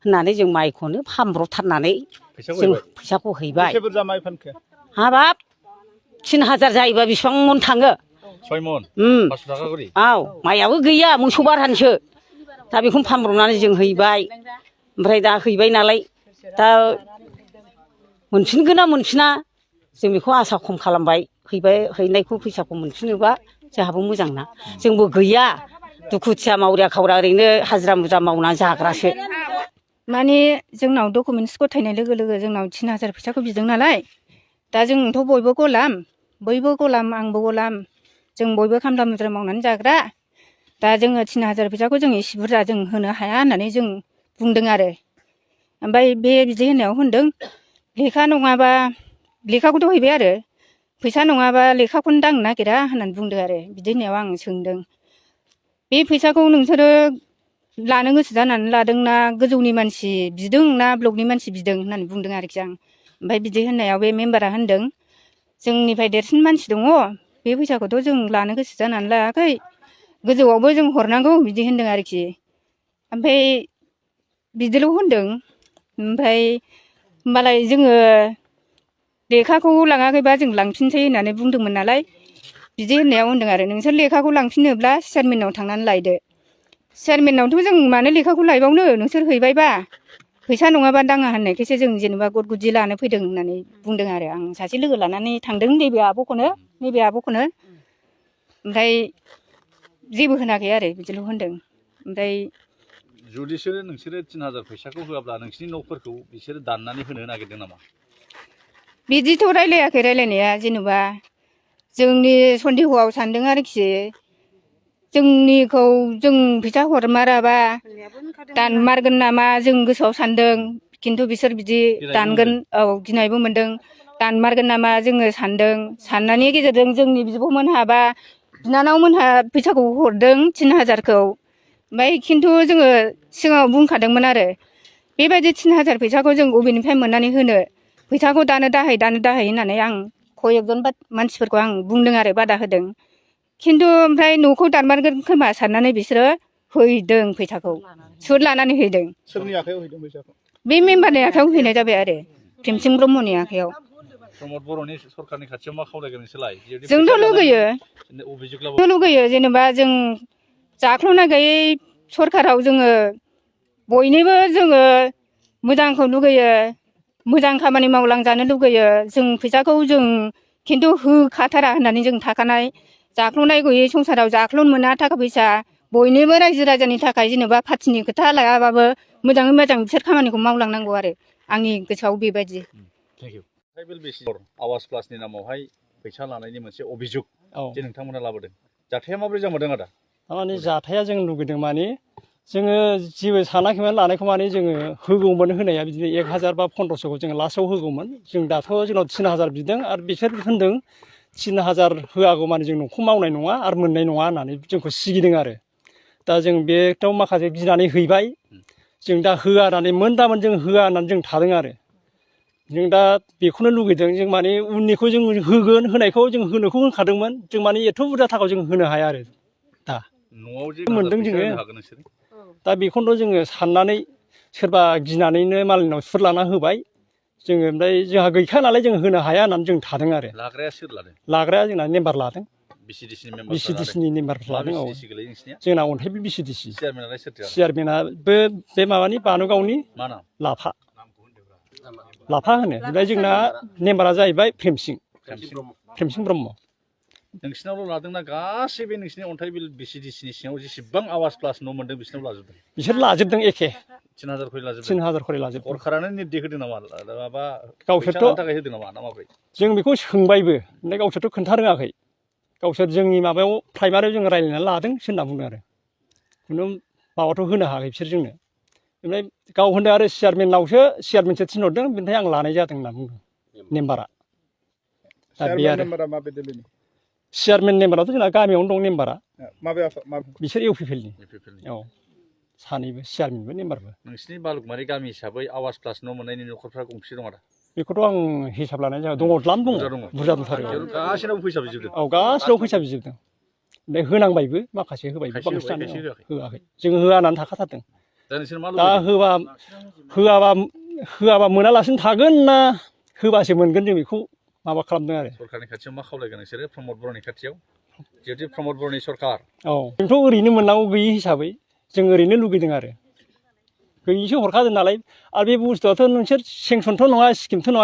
होननानै जों माइखौनो फानब्रबथारनानै जों फैसाखौ हैबाय। बेसे बुरजा माइ फानखो? हाबाब 3000 जायोबा बेसेबां मन थाङो? 6 मन 500 थाखा करि। औ माइयाबो गैया मोसौ बारहानसो दा बेखौनो फानब्रबनानै जों हैबाय। ओमफ्राय दा हैबाय नालाय दा मोनफिनगोन ना मोनफिना जों बेखौ आसा खम खालामबाय। हैनायखौ फैसाखौ मोनफिनोबा जोंहाबो मोजां ना। जोंबो गैया दुखुथिया मावरिया खावरा ओरैनो हाजिरा मुजिरा मावनानै जाग्रासो। माने जोंनाव डकुमेन्टस गथायनाय लोगो लोगो जोंनाव 3000 फैसाखौ बिदों नालाय दा जोंथ' बयबो गलाम आंबो गलाम जों बयबो खामला मुजिरा मावनानै जाग्रा दा जोङो 3000 फैसाखौ जों एसे बुरजा जों होनो हाया होननानै जों बुंदों आरो। ओमफ्राय बे बिदि होननायाव होनदों लेखा नङाबा लेखाखौथ' हैबाय आरो फैसा नङाबा लेखाखौनो दांनो नागिरा होननानै बुंदों आरो। बिदि होननायाव आं सोंदों बे फैसाखौ नोंसोरो लानो गोसो जानानै लादोंना गोजौनि मानसि बिदों ना ब्लकनि मानसि बिदों होननानै बुंदों आरोखि आं। ओमफ्राय बिदि होननायाव बे मेम्बारा होनदों जोंनिफ्राय देरसिन मानसि दङ बे फैसाखौथ' जों लानो गोसो जानानै लायाखै गोजौआवबो जों हरनांगौ बिदि होनदों आरोखि। ओमफ्राय बिदिल' होनदों। ओमफ्राय होमबालाय जोङो लेखाखौ लाङाखैबा जों लांफिनसै होननानै बुंदोंमोन नालाय बिदि होननायाव होनदों आरो नोंसोर लेखाखौ लांफिनोब्ला चेयारमेनाव थांनानै लायदो। चेयारमेनावथ' जों मानो लेखाखौ लायबावनो नोंसोर हैबायबा फैसा नङाबा दाङा होननायखायसो जों जेनेबा गद गुदि लानो फैदों होननानै बुंदों आरो। आं सासे लोगो लानानै थांदों नैबे आब'खौनो ओमफ्राय जेबो होनाखै आरो बिदिल' होनदों। ओमफ्राय जुदिसो नोंसोरो 3000 फैसाखौ होआब्ला नोंसिनि न'फोरखौ बिसोरो दाननानै होनो नागिरदों नामा? बिदिथ' रायलायाखै रायलायनाया जेनेबा जोंनि सन्देहआव सानदों आरोखि जोंनिखौ जों फैसा हरमाराबा दानमारगोन नामा जों गोसोआव सानदों। खिन्थु बिसोर बिदि दानगोन गिनायबो मोनदों दानमारगोन नामा जोङो सानदों। साननायनि गेजेरजों जोंनि बिब'मोनहा बा बिनानावमोनहा फैसाखौ हरदों 3000खौ। ओमफ्राय खिन्थु जोङो सिगाङाव बुंखादोंमोन आरो बेबायदि 3000 फैसाखौ जों बबेनिफ्राय मोननानै होनो फैसाखौ दानो दाहै होननानै आं कयेकजन मानसिफोरखौ आं बुंदों आरो बादा होदों। खिन्थु ओमफ्राय न'खौ दानमारगोन खोमा साननानै बिसोरो हैदों फैसाखौ सुद लानानै हैदों। सोरनि आखायाव हैदों फैसाखौ? बे मेम्बारनि आखायाव हैनाय जाबाय आरो प्रेमसिं ब्रह्मनि आखायाव। प्रमद बर'नि सरखारनि खाथियाव मा खावलायगोन नोंसोरलाय? जोंथ' लुगैयो जेनेबा जों जाख्ल'ना गैयै सरखाराव जोङो बयनिबो जोङो मोजांखौ लुगैयो मोजां खामानि मावलांजानो लुगैयो। जों फैसाखौ जों खिन्थु होखाथारा होननानै जों थाखानाय जाख्ल'नाय गैयै संसाराव जाख्ल'नो मोना थाखा फैसा बयनिबो रायजो राजानि थाखाय जेनेबा पार्टिनि खोथा लायाबाबो मोजाङै मोजां बिसोर खामानिखौ मावलांनांगौ आरो आंनि गोसोआव बेबायदि। ट्राइबेल बेसिस आवास प्लासनि नामावहाय फैसा लानायनि मोनसे अभिजुग जे नोंथांमोना लाबोदों जाथाया माबोरै जामारदों आदा? थारमाने जाथाया जों लुगैदों माने जोङो जेबो सानाखैमोन लानायखौ माने जोङो होगौमोन होनाया बिदिनो 1000 बा 1500खौ जोङो लास्टआव होगौमोन। जों दाथ' जोंनाव 3000 बिदों आरो बिसोर होनदों 3000 होआगौ माने जों न'खौ मावनाय नङा आरो मोननाय नङा होननानै जोंखौ सिगिदों आरो। दा जों बेथ' माखासे गिनानै हैबाय जों दा होआ होननानै मोनदामोन जों होआ होननानै जों थादों आरो। जों दा बेखौनो लुगैदों जों माने उननिखौ जों होगोन होनायखौ जों होनोखौ होनखादोंमोन जों माने एथ' बुरजा थाखाखौ जों होनो हाया आरो। दा न'आव जे मोनदों फैसा जोङो होनो हागोन नोंसोर? दा बेखौनोथ' जोङो साननानै सोरबा गिनानैनो मालायनाव सुद लाना होबाय जोङो ओमफ्राय जोंहा गैखा नालाय जों होनो हाया होननानै जों थादों आरो। लाग्राया सोर लादों? लाग्राया जोंना मेम्बार लादों। बिसिडिसिनि मेम्बारफोर लादों। औ गोलैयो नोंसिनिया? जोंना अन्थाइबो बिसिडिसि। चेयारमेनालाय सोरथो? चेयारमेनाबो बे माबानि बानुगावनि मा नाम? लाफा होनो। ओमफ्राय जोंना मेम्बारा जाहैबाय प्रेमसिं ब्रह्म। नोंसिनावल' लादोंना गासै बे नोंसिनि अन्थाइ बिल बिसिडिसिनि सिङाव जेसेबां आवास प्लास न' मोनदों बिसिनाव लाजोबदों? बिसोर लाजोबदों एखे 3000 खरि लाजोबदों? 3000 खरि लाजोबदों। सरखारानो निर्देश होदों नामा माबा फैसा गावसोरथ' लानो थाखाय होदों नामा ना माब्रै? जों बेखौ सोंबायबो ओमफ्राय गावसोरथ' खोन्था रोङाखै। गावसोर जोंनि माबायाव प्राइमारियाव जों रायज्लायनानै लादोंसो होनना बुंदों आरो। खुनु माबाथ' होनो हायाखै बिसोर जोंनो। ओमफ्राय गाव होनदों आरो चेयारमेनसो थिनहरदों बेनिफ्राय आं लानाय जादों होनना बुंदों मेम्बारा। दा बे आरो चेयारमेन मेम्बाराथ' जोंना गामियावनो दं मेम्बारा। बिसोर इउ पि पि एल नि। औ सानैबो चेयारमेनबो मेम्बारबो। नोंसिनि बालुकमारि गामि हिसाबै आवास प्लास न' मोननायनि न'खरफ्रा गंबेसे दं आदा? बेखौथ' आं हिसाब लानाय जाया दङ द्लाम दङ बुरजा दंथारो। गासिनावबो फैसा बिजोबदों? औ गासिनावबो फैसा बिजोबदों। ओमफ्राय होनांबायबो माखासे होबायबो बांसिनानो होआखै। जों होआ होननानै थाखाथारदों। दा नोंसोर मा दा होआबा मोनालासिनो थागोन ना होबासो मोनगोन जों बेखौ माबा खालामदों आरो। सरकारनि खाथियाव मा खावलायगोन नोंसोरो प्रमद बर'नि खाथियाव जिहेतु प्रमद बर'नि सरकार औ जोंथ' ओरैनो मोननांगौ गैयि हिसाबै जों ओरैनो लुगैदों आरो गैयिसो हरखादों नालाय आरो बे बुस्थुआथ' नोंसोर सेंसनथ' नङा स्किमथ' नङा